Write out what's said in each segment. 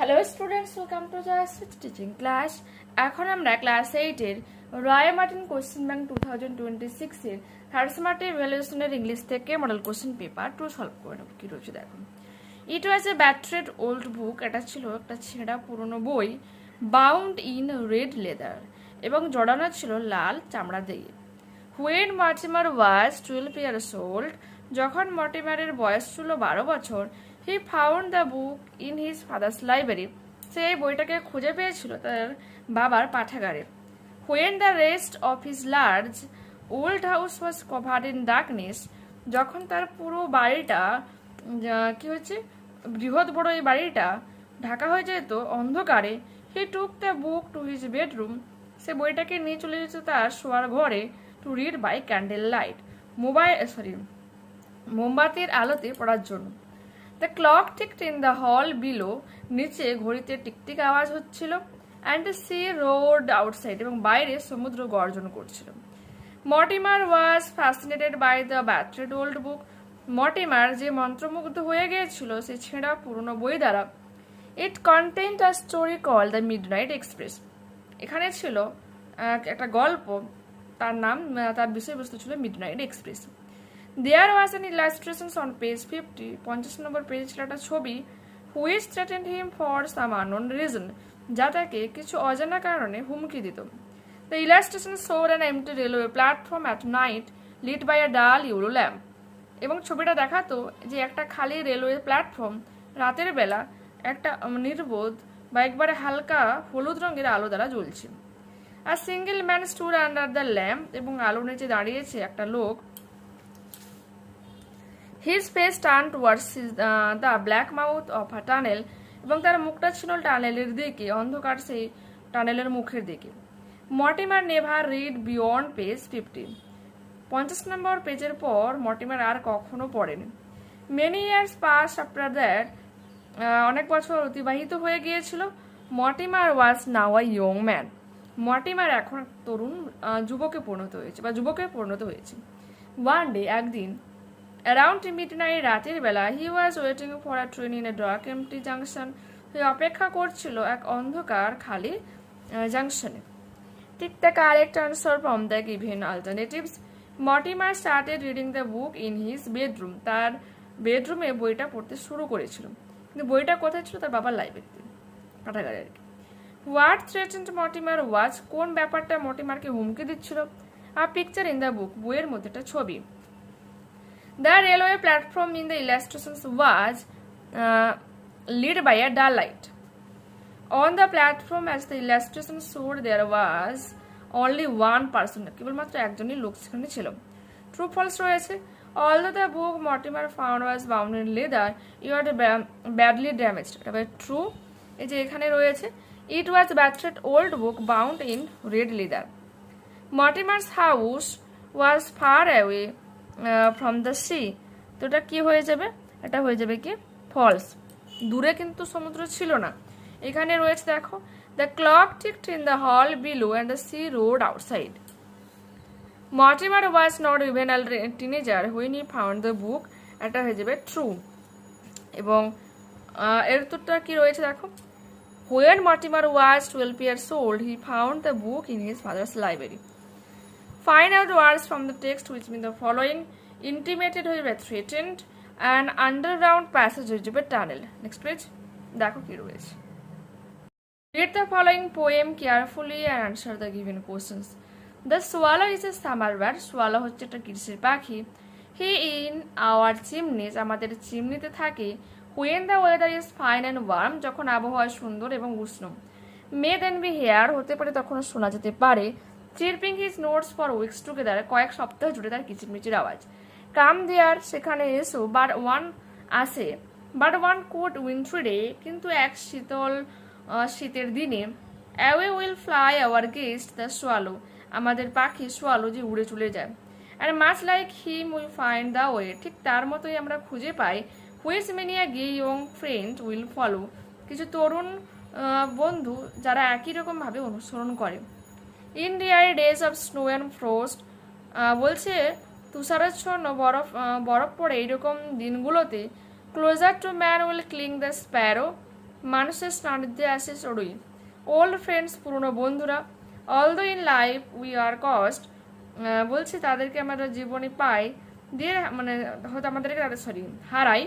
Hello students, welcome to Jayashri teaching class. এখন আমরা class 8 এর রয় মার্টিন কোশ্চেন ব্যাংক 2026 এর থার্ড সেমেস্টার ইভ্যালুয়েশনের ইংলিশ থেকে মডেল কোশ্চেন পেপার 2 সলভ করে নেব। কি রয়েছে দেখুন। ইট ওয়াজ এ ব্যাট্রেড ওল্ড বুক। এটা ছিল একটা ছেঁড়া পুরনো বই, বাউন্ড ইন রেড লেদার, এবং জড়ানো ছিল লাল চামড়া দিয়ে। When Mortimer was 12 years old, যখন মর্টিমারের বয়স ছিল 12 বছর, he found the book in his father's library. সে এই বইটাকে খুঁজে পেয়েছিল তার বাবার পাঠাগারে। When the rest of his large old house was covered in darkness, যখন তার পুরো বাড়িটা কি হচ্ছে বৃহৎ বড় এই বাড়িটা ঢাকা হয়ে যেত অন্ধকারে, he took the book to his bedroom. সে বইটাকে নিয়ে চলে যেত তার শোয়ার ঘরে, to read by candle light, মোমবাতির আলোতে পড়ার জন্য। The clock ticked in the hall below, নিচে ঘড়িতে টিকটিক আওয়াজ হচ্ছিল, and the sea roared outside, এবং বাইরে সমুদ্র গর্জন করছিল। Mortimer was fascinated by the battered old book. Mortimer যে মন্ত্রমুগ্ধ হয়ে গিয়েছিল সে ছেঁড়া পুরনো বই দ্বারা। It contained a story called The Midnight Express. এখানে ছিল একটা গল্প, তার বিষয়বস্তু ছিল midnight express. There was an illustration on page 50, 50 নম্বর পেজে ছিল একটা ছবি, which threatened him for some unknown reason, যা তাকে কিছু অজানা কারণে হুমকি দিত। The illustration showed an empty railway platform at night lit by a dull yellow lamp. এবং ছবিটা দেখাতো যে একটা খালি রেলওয়ে প্ল্যাটফর্ম রাতের বেলা একটা নির্বোধ বা একবারে হালকা হলুদ রঙের আলো দ্বারা জ্বলছে। A single man stood under the lamp, এবং আলোর নিচে দাঁড়িয়েছে একটা লোক। His face turned towards the black mouth of a tunnel, এবং তার মুখটা ছিল টানেলের দিকে, অন্ধকার সেই টানেলের মুখের দিকে। Mortimer never read beyond page 50. 50 নম্বর পেজের পর মর্টিমার আর কখনো পড়েনি। Many years passed after that. অনেক বছর অতিবাহিত হয়ে গিয়েছিল। Mortimer was now a young man. Mortimer এখন তরুণ যুবকে পরিণত হয়েছে। One day, একদিন, around midnight, রাতের বেলা, he was waiting for a train in a dark empty junction. সে অপেক্ষা করছিল এক অন্ধকার খালি জাংশনে। Take the correct answer from the given alternatives. Mortimer started reading the book in his bedroom. তার বেডরুমে বইটা পড়তে শুরু করেছিল, কিন্তু বইটা কোথায় ছিল? তার বাবার লাইব্রেরিতে, পাঠাগারে আর কি। What threatened Mortimer was, কোন ব্যাপারটা মর্টিমারকে হুমকি দিচ্ছিল? A picture in the book, বইয়ের মধ্যে একটা ছবি। The railway platform in the illustrations was lit by a dull light. On the platform, as the illustration showed, there was only one person. কেবলমাত্র একজনই লোক সেখানে ছিল। True false রয়েছে। Although the book Mortimer found was bound in leather, it was badly damaged. এটা true। এই যে এখানে রয়েছে, it was a battered old book bound in red leather. Mortimer's house was far away from the sea. তো এটা কি হয়ে যাবে? এটা হয়ে যাবে কি ফলস। দূরে কিন্তু সমুদ্র ছিল না। এখানে রয়েছে দেখো, the clock ticked in the hall below and the sea roared outside. Mortimer was not even a teenager when he found the book. এটা হয়ে যাবে true। এবং এর উত্তরটা কি রয়েছে দেখো, when Mortimer was 12 years old, he found the book in his father's library. Find out words from the text which mean the following: intimated হয়ে যাবে threatened, and underground passage হয়ে যাবে tunnel. Next page দেখো কি রয়েছে। Read the following poem carefully and answer the given questions. The swallow is a summer bird. Swallow হচ্ছে একটা গ্রীষ্মের পাখি। He in our chimneys, আমাদের চিমনিতে থাকে। When the weather is fine and warm, যখন আবহাওয়া সুন্দর এবং উষ্ণ। May then be here, হতে পারে তখন শোনা যেতে পারে। Chirping his notes for weeks together, কয়েক সপ্তাহ জুড়ে তার কিচিরমিচির আওয়াজ। Come there, সেখানে এসো, but one আসে, but one cold wintry day, কিন্তু এক শীতের দিনে। Away will fly our guest, the swallow, আমাদের পাখি swallow যে উড়ে চলে যায়। And much like him we find the way, ঠিক তার মতোই আমরা খুঁজে পাই। Which many a gay young friend will follow, কিছু তরুণ বন্ধু যারা একই রকম ভাবে অনুসরণ করে। In dreary days of snow and frost, বলছে তুষারাচ্ছন্ন বরফ পড়ে এইরকম দিনগুলোতে, closer to man will cling the sparrow, মানুষের সান্নিধ্যে আসে চড়ুই। ওল্ড ফ্রেন্ডস, পুরনো বন্ধুরা। Although in life we are cost, বলছি তাদেরকে আমাদের জীবনে পাই, দেয়ার মানে হয়তো আমাদেরকে তাদের হারাই।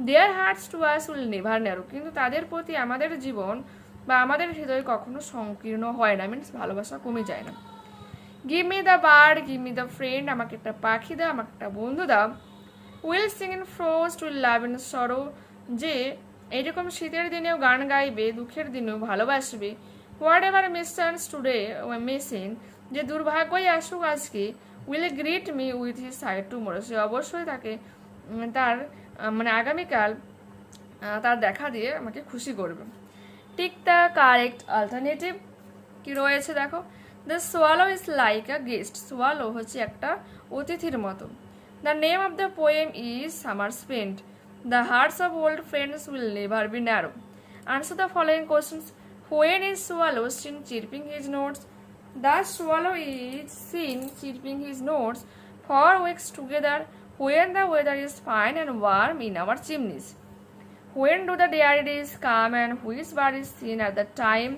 Their hearts to us will never narrow, কিন্তু তাদের প্রতি আমাদের জীবন বা আমাদের হৃদয় কখনো সংকীর্ণ হয় না, মিনস ভালোবাসা কমে যায় না। Give me the bird, give me the friend, আমাকে একটা পাখি দাও, আমাকে একটা বন্ধু দাও। Will sing in frost, will love in সরো, যে এইরকম শীতের দিনেও গান গাইবে, দুঃখের দিনেও ভালোবাসবে। Whatever mischance today missing, যে দুর্ভাগ্যই আসুক আজকে, will greet me with his side tomorrow, সে অবশ্যই তাকে তার মানে আগামীকাল তার দেখা দিয়ে আমাকে খুশি করবে। টিক দ্য কারেক্ট অল্টারনেটিভ কি রয়েছে দেখো। The swallow is like a guest, swallow হচ্ছে একটা অতিথির মতো। The name of the poem is summer spent, the hearts of old friends will never be narrow. Answer the following questions. When is swallow seen chirping his notes, the swallow is seen chirping his notes for weeks together, when the weather is fine and warm in our chimneys. When do the dreary days come and which bird is seen at the time?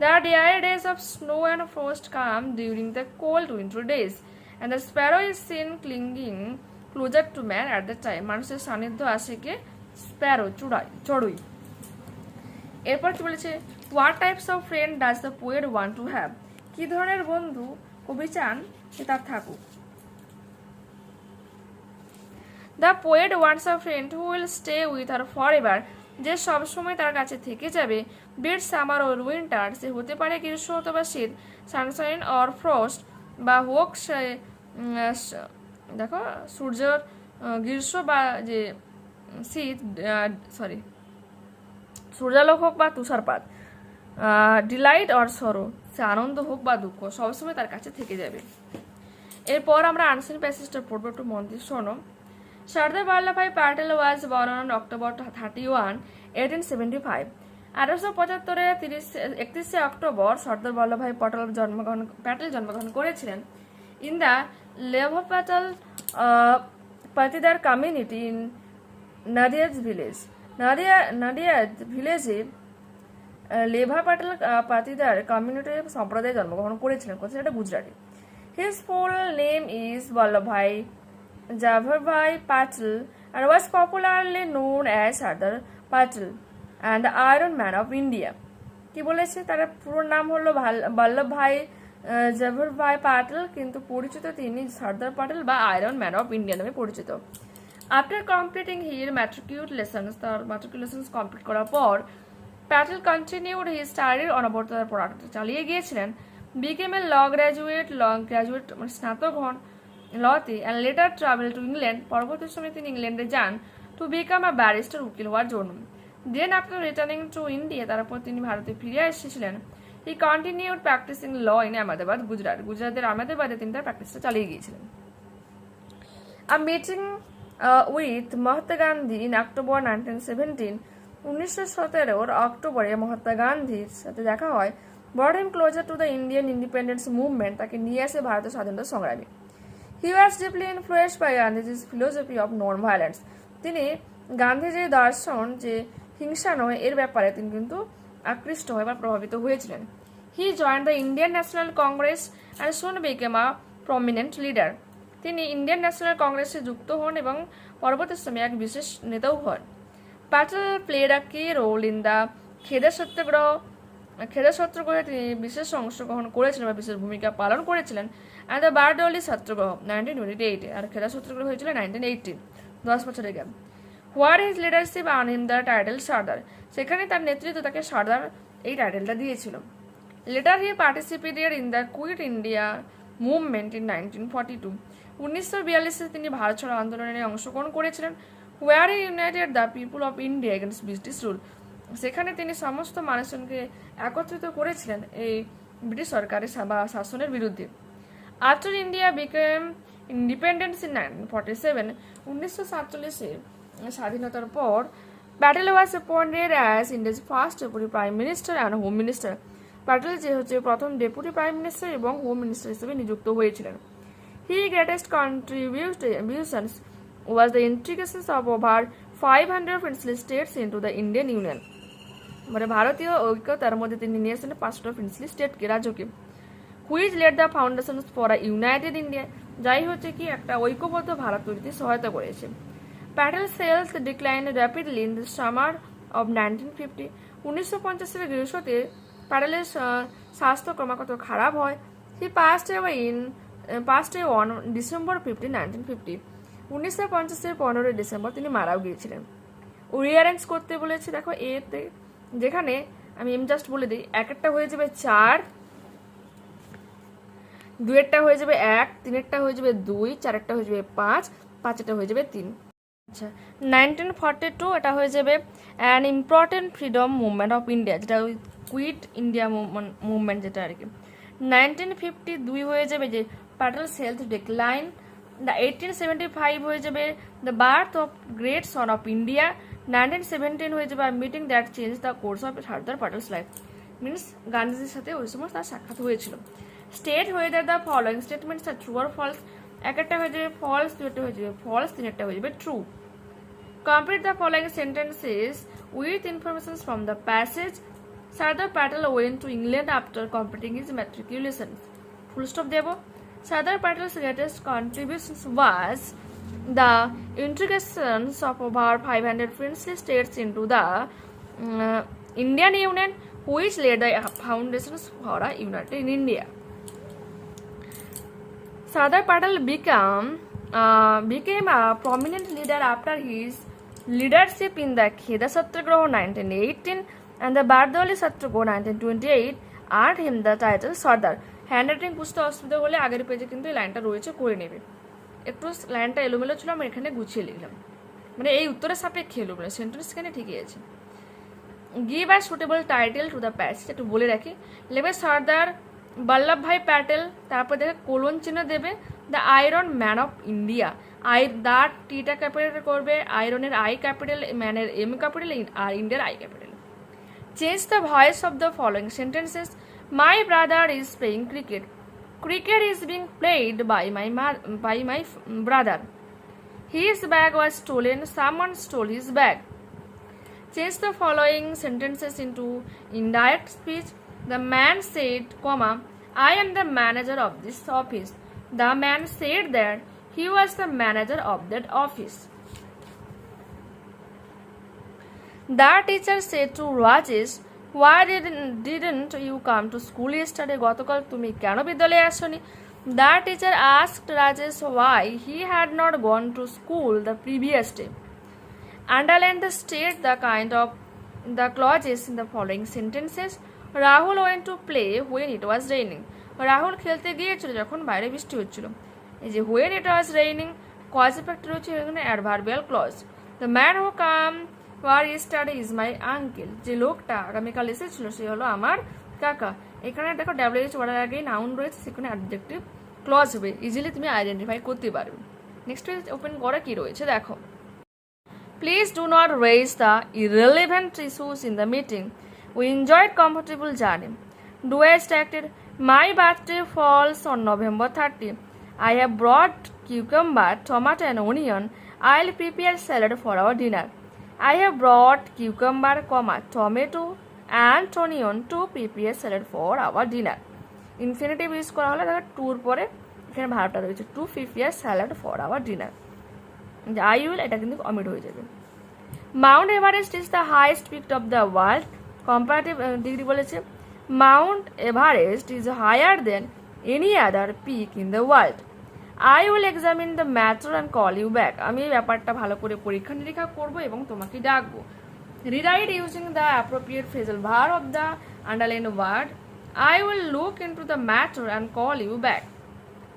The dreary days of snow and frost come during the cold winter days, and the sparrow is seen clinging closer to man at the time. মানুষের সান্নিধ্য আসে কে? Sparrow, চড়ুই। এরপর কি বলেছে? What types of friend does the poet want to have? কি ধরনের বন্ধু কবি চান যে তার থাকুক? The poet wants a friend who will stay with her for ever, যে সবসময় তার কাছে থেকে যাবে। বিট সামার ওর উইন্টার, সে হতে পারে গ্রীষ্ম অথবা শীত। সানশাইন অর ফ্রস্ট, বা হোক সে দেখো সূর্যের গ্রীষ্ম বা যে শীত, সূর্যালোক হোক বা তুষারপাত। ডিলাইট অর সরো, সে আনন্দ হোক বা দুঃখ, সবসময় তার কাছে থেকে যাবে। এরপর আমরা আনসার প্যাসেজটা পড়বো, একটু মন দিয়ে শোনো। Sardar Vallabhbhai Patel was born on October 31, 1875. 1875 31 October Sardar Vallabhbhai Patel জন্মগ্রহণ করেছিলেন। In the Leva Patel Patidar community in Nadiad village, Nadiad ভিলেজে লেভা প্যাটেল পাতিদার কমিউনিটি সম্প্রদায়ে জন্মগ্রহণ করেছিলেন। কোথায়? এটা গুজরাটে। His full name is Vallabhbhai Jayashri Patel and was popularly known as Sardar Patel and the Iron Man of India. কি বলেছে? তার পুরো নাম হলো বল্লভভাই জয়ভারভাই পাটেল, কিন্তু পরিচিত তিনি সর্দার পাটেল বা আয়রন ম্যান অফ ইন্ডিয়া নামে পরিচিত। আফটার কমপ্লিটিং হিয়ার ম্যাট্রিকিউট লেসন্স, তার ম্যাট্রিকিউট লেসন্স কমপ্লিট করার পর প্যাটেল কন্টিনিউড হিজ স্টাডির, অনবরত তার পড়াশোনা চালিয়ে গিয়েছিলেন। বিকেম এ ল গ্র্যাজুয়েট মানে স্নাতক হন লতে, and later travel to England, পরবর্তী সময়ে তিনি ইংল্যান্ডে যান টু বিকাম আ ব্যারিস্টার, উকিল হওয়ার জন্য। Then after returning to India, তারপর তিনি ভারতে ফিরে এসেছিলেন। He continued practicing law in Ahmedabad, গুজরাটের আহমেদাবাদে তিনি তার প্র্যাকটিসটা চালিয়ে গিয়েছিলেন। A meeting with Mahatma Gandhi in October 1917, 1917 অক্টোবরে মহাত্মা গান্ধীর সাথে দেখা হয়। Brought him closer to the Indian independence movement, তাকে নিয়ে আসে ভারতের স্বাধীনতা সংগ্রামী। He was deeply influenced by Gandhi's philosophy of non-violence. তিনি গান্ধীজির দর্শন যে হিংসা নয় এর ব্যাপারে তিনি কিন্তু আকৃষ্ট হয়ে বা প্রভাবিত হয়েছিলেন। He joined the Indian National Congress and soon became a prominent leader. তিনি ইন্ডিয়ান ন্যাশনাল কংগ্রেসে যুক্ত হন এবং পরবর্তী সময়ে এক বিশেষ নেতাও হন। Patel played a key role in the খেদা সত্যাগ্রহে তিনি বিশেষ অংশগ্রহণ করেছিলেন বা বিশেষ ভূমিকা পালন করেছিলেন। অ্যান্ড দ্য বারডোলি সত্যাগ্রহ 1928, আর খেদা সত্যাগ্রহ হয়েছিল 1918, 10 বছরের gap. Where his leadership earn him the title Sardar, সেখানে তার নেতৃত্ব তাকে সর্দার এই টাইটেলটা দিয়েছিল। Later he participated in the Quit India movement in 1942, 1942 তিনি ভারত ছাড়ো আন্দোলনে অংশগ্রহণ করেছিলেন। Where he united the people of India against British rule, সেখানে তিনি সমস্ত মানুষজনকে একত্রিত করেছিলেন এই ব্রিটিশ সরকারের শাসনের বিরুদ্ধে। After India became independence in 1947, 1947 স্বাধীনতার পর Patel was appointed as India's first deputy prime minister and home minister. Patel যে হচ্ছে প্রথম ডেপুটি প্রাইম মিনিস্টার এবং হোম মিনিস্টার হিসেবে নিযুক্ত হয়েছিলেন। He greatest contributions was the integration of over 500 princely states into the Indian Union. মানে ভারতীয় ঐক্যতার মধ্যে তিনি নিয়ে এসেছেন 5টা প্রিন্সলি স্টেটকে, রাজ্যকে। Which led the foundation for a united India, যাই হচ্ছে কি একটা ঐক্যবদ্ধ ভারত তৈরিতে সহায়তা করেছে। প্যাটেল সেলস decline rapidly in the summer of 1950, 1950-এর গ্রীষ্মতে প্যাটেলের স্বাস্থ্য ক্রমাগত খারাপ হয়। He passed away on December 15, 1950, 1950-এর 15 ডিসেম্বর তিনি মারাও গিয়েছিলেন। রিঅ্যারেঞ্জ করতে বলেছে, দেখো এতে, যেখানে আমি জাস্ট বলে দিই, একটা হয়ে যাবে 4, 2-এরটা হয়ে যাবে 1, 3-এরটা হয়ে যাবে 2, 4-এরটা হয়ে যাবে 5, 5-এরটা হয়ে যাবে 3। আচ্ছা, 1942 এটা হয়ে যাবে an important freedom movement of India, যেটা ওই কুইট ইন্ডিয়া মুভমেন্ট যেটা আর কি। 1952 হয়ে যাবে যে প্যাটেলস হেলথ ডিক্লাইন। 1875 হয়ে যাবে the birth of great son of India. 1917 হয়ে যাবে meeting that change the course of Sardar Patel's life, means গান্ধীজির সাথে ওই সময় তার সাক্ষাৎ হয়েছিল। স্টেট হয়ে যাবে the following statements are true or false, একটা হয়ে যাবে ফলস, 2-একটা হয়ে যাবে ফলস, 3-একটা হয়ে যাবে true. Complete the following sentences with information from the passage. Sardar Patel went to England after completing his matriculation. Full stop debo. Sardar Patel's greatest contributions was the integrations of over 500 princely states into the Indian Union, which laid the foundations for a united India. Sardar Patel became a prominent leader after his leadership in the Kheda Satyagraha 1918 and the Bardoli Satyagraha 1928 earned him the title Sardar. Handwriting বুঝতে অসুবিধা হলে আগের পেজে কিন্তু এই লাইনটা রয়েছে, করে নেবে। একটু লাইনটা এলোমেলো ছিল, আমি এখানে গুছিয়ে লিখলাম, মানে এই উত্তরের সাপেক্ষে এলোমেলো, সেন্টেন্স এখানে ঠিকই আছে। Give a suitable title to the passage, একটু বলে রাখি, লেবে সর্দার বল্লভভাই প্যাটেল, তারপর দেখে কোলন চিহ্ন দেবে, the iron man of India. দা টিটা ক্যাপিটাল করবে, আয়রনের আই ক্যাপিটাল, ম্যানের এম ক্যাপিটাল, আর ইন্ডিয়ার I capital. Change the voice of the following sentences. My brother is playing cricket, cricket is being played by my brother. His bag was stolen, someone stole his bag. Change the following sentences into indirect speech. The man said, I am the manager of this office. The man said that he was the manager of that office. The teacher said to Rajesh, why didn't you come to school yesterday? গতকাল তুমি কেন বিদ্যালয়ে আসনি? The teacher asked Rajesh why he had not gone to school the previous day. Underline the state the kind of the clauses in the following sentences. Rahul went to play when it was raining. Rahul খেলতে গিয়েছিল যখন বাইরে বৃষ্টি হচ্ছিল। এই যে when it was raining, cause effect রয়েছে এখানে adverbial clause. The man who came yesterday is my uncle. যে লোকটা আগামীকাল এসেছিল সে হলো আমার কাকা। এখানে দেখো WH ওয়ার্ডের আগে নাউন রয়েছে, সেখানে অ্যাডজেক্টিভ ক্লজ হবে, ইজিলি তুমি আইডেন্টিফাই করতে পারবে। নেক্সট পেজ ওপেন করা কি রয়েছে দেখো। Please do not raise the irrelevant issues in the meeting. We enjoyed comfortable journey. Duet acted, my birthday falls on November 30. I have brought cucumber, tomato and onion. I'll prepare salad for our dinner. I have brought cucumber, tomato and onion to prepare salad for our dinner. Infinitive use করা হলে দেখো টুর পরে এখানে ভার্বটা রয়েছে, to prepare salad for our dinner. I will, এটা কিন্তু omit হয়ে যাবে। Mount Everest is the highest peak of the world. Comparative degree বলেছে, Mount Everest is higher than any other peak in the world. I will examine the matter and call you back. আমি এই ব্যাপারটা ভালো করে পরীক্ষা নিরীক্ষা করবো এবং তোমাকে ডাকবো। Rewrite using the appropriate phrasal verb of the underline word. I will look into the matter and call you back.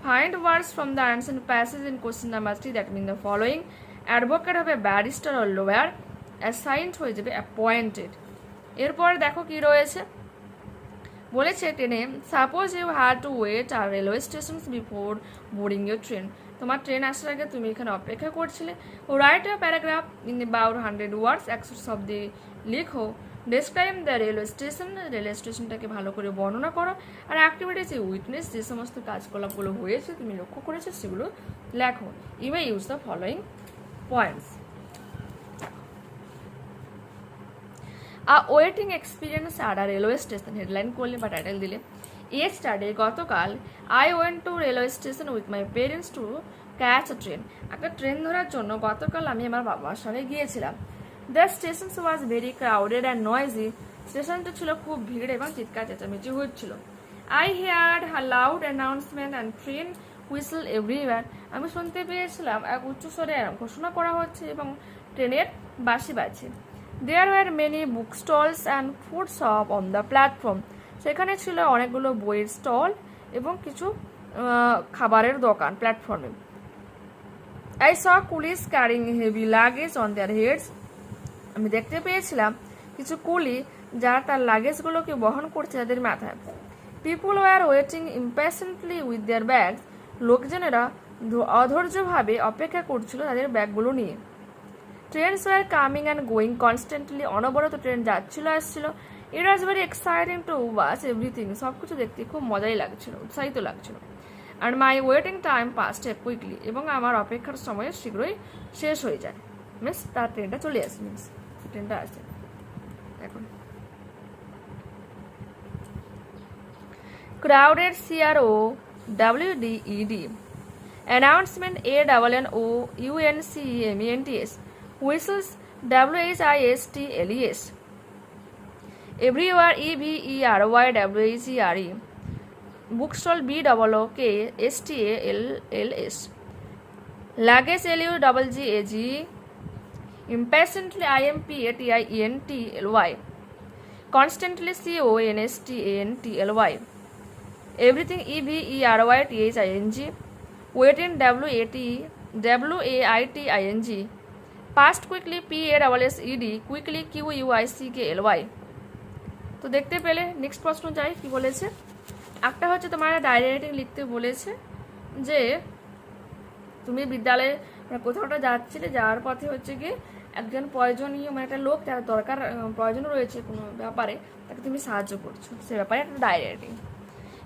Find words from the answer passage in question number 3 that mean the following. Advocate হবে barrister or lawyer, assigned হয়ে যাবে appointed। এরপর দেখো কি রয়েছে, বলেছে ট্রেনে, suppose you had to wait at railway station before boarding your train. তোমার ট্রেন আসার আগে তুমি এখানে অপেক্ষা করছিলে। Write a paragraph in about 100 words, 100 শব্দে লিখো। Describe the railway station, railway স্টেশনটাকে ভালো করে বর্ণনা করো। আর অ্যাক্টিভিটিস উইটনেস, যে সমস্ত কাজকলাপগুলো হয়েছে তুমি লক্ষ্য করেছো সেগুলো লেখো। You may use the following points. A waiting experience সারদার রেলওয়ে স্টেশন, হেডলাইন করলে বা টাইটেল দিলে। ইয়েস্টারডে, গতকাল, I went to railway station with my parents to catch a train, একটা ট্রেন ধরার জন্য গতকাল আমি আমার বাবার সঙ্গে গিয়েছিলাম। The station was very crowded and noisy, স্টেশনটা ছিল খুব ভিড় এবং চিৎকার চেঁচামেচি হচ্ছিল। I heard loud announcement and train whistle everywhere, আমি শুনতে পেয়েছিলাম এক উচ্চস্বরে ঘোষণা করা হচ্ছে এবং ট্রেনের বাঁশি বাজছে। There were many book stalls and food shop on the platform, সেখানে ছিল অনেকগুলো বইয়ের স্টল এবং কিছু খাবারের দোকান প্ল্যাটফর্মে। I saw coolies carrying heavy luggage on their heads, আমি দেখতে পেয়েছিলাম কিছু কুলি যারা তার লাগেজগুলোকে বহন করছে তাদের মাথায়। People were waiting impatiently with their bags, লোকজনেরা অধৈর্যভাবে অপেক্ষা করছিল তাদের ব্যাগগুলো নিয়ে। Trains were coming and going constantly, অনবরত ট্রেন যাচ্ছিল আসছিল। It was very exciting to watch everything, সব কিছু দেখতে খুব মজাই লাগছিল, উৎসাহিত লাগছিল। And my waiting time passed quickly, এবং আমার অপেক্ষার সময় শীঘ্রই শেষ হয়ে যায়। মিন্স তার ট্রেনটা চলে আসে, মিন্স ট্রেনটা আসে এখন। Crowded, CROWDED, announcement ANNOUNCEMENTS, whistles WHISTLES, everywhere EVERYWHERE, bookstall BOOKSTALLS, luggage LUGGAGE, impatiently IMPATIENTLY, constantly CONSTANTLY, everything EVERYTHING, waiting WAITING, past quickly PASSED, quickly QUICKLY। তো দেখতে পেলে। নেক্সট প্রশ্ন যাই, কি বলেছে, একটা হচ্ছে তোমার ডায়েরি রাইটিং লিখতে বলেছে যে তুমি বিদ্যালয়ে কোথাওটা যাচ্ছিলে, যাওয়ার পথে হচ্ছে গিয়ে একজন প্রয়োজনীয় মানে একটা লোক যার দরকার প্রয়োজন রয়েছে কোনো ব্যাপারে, তাকে তুমি সাহায্য করছো, সে ব্যাপারে একটা diary writing.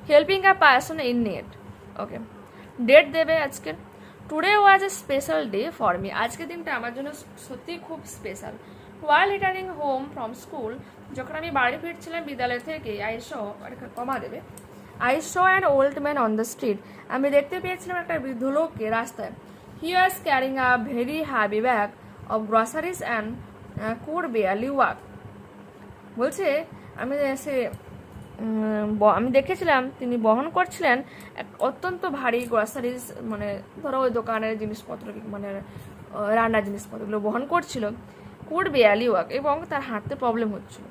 Helping a person in need, okay. Date দেবে আজকে, today was a special day for me, আজকের দিনটা আমার জন্য সত্যিই খুব special. While returning home from school, যখন আমি বাড়ি ফিরছিলাম বিদ্যালয় থেকে, কমা দেবে, I saw an old man on the street, আমি দেখতে পেয়েছিলাম একটা বৃদ্ধ লোককে রাস্তায়। He was carrying a very heavy bag of groceries and could barely walk, বলছে আমি দেখেছিলাম তিনি বহন করছিলেন এক অত্যন্ত ভারী গ্রসারিজ, মানে ধরো ওই দোকানের জিনিসপত্র, মানে রান্নার জিনিসপত্রগুলো বহন করছিল। কুড বেয়ারলি ওয়াক, এবং তার হাঁটতে প্রবলেম হচ্ছিল,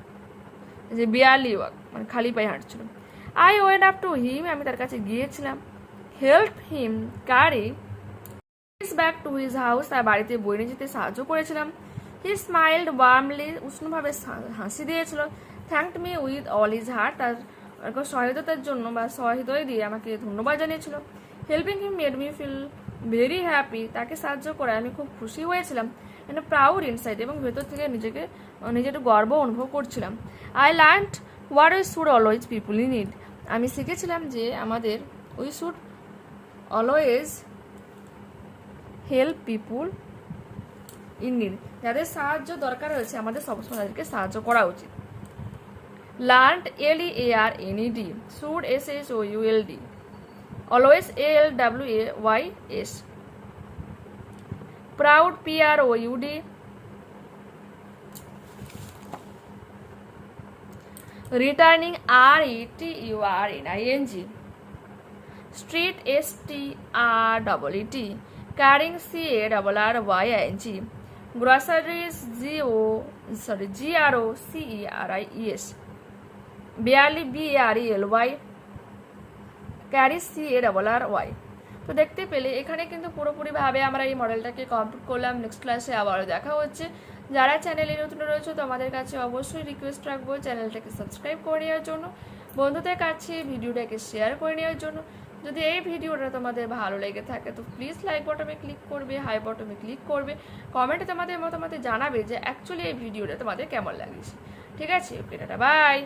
যে বেয়ারলি ওয়াক মানে খালি পায়ে হাঁটছিল। I went up to him, আমি তার কাছে গিয়েছিলাম। Help him carry his bag to his house, তার বাড়িতে বই নিয়ে যেতে সাহায্য করেছিলাম। হি স্মাইলড ওয়ার্মলি, উষ্ণভাবে হাসি দিয়েছিল। Thanked me with all his heart, তার সহায়তার জন্য বা সহৃদয় দিয়ে আমাকে ধন্যবাদ জানিয়েছিল। Helping him made me feel very happy, তাকে সাহায্য করে আমি খুব খুশি হয়েছিলাম। এন্ড প্রাউড ইনসাইড, এবং ভেতর থেকে নিজের গর্ব অনুভব করছিলাম। I learned what we should always people in need, আমি শিখেছিলাম যে আমাদের we should always help people in need, যাদের সাহায্য দরকার হয়েছে আমাদের সবসময় তাদেরকে সাহায্য করা উচিত। Learned LEARNED, should SHOULD, always ALWAYS, proud PROUD, returning RETURNING, street STREET, carrying CARRYING, groceries GROCERIES, barely BARELY, carry CARRY। তো দেখতে পেলে এখানে কিন্তু পুরোপুরিভাবে আমরা এই মডেলটাকে কমপ্লিট করলাম। নেক্সট ক্লাসে আবারও দেখা হচ্ছে। যারা চ্যানেলে নতুন রয়েছে তোমাদের কাছে অবশ্যই রিকোয়েস্ট রাখবো চ্যানেলটাকে সাবস্ক্রাইব করে নেওয়ার জন্য, বন্ধুদের কাছে ভিডিওটাকে শেয়ার করে নেওয়ার জন্য। যদি এই ভিডিওটা তোমাদের ভালো লেগে থাকে তো প্লিজ লাইক বটনে ক্লিক করবে, হাই বটনে ক্লিক করবে, কমেন্টে তোমাদের মতামত জানাবে যে অ্যাকচুয়ালি এই ভিডিওটা তোমাদের কেমন লাগছে। ঠিক আছে, ওকে, টাটা, বাই।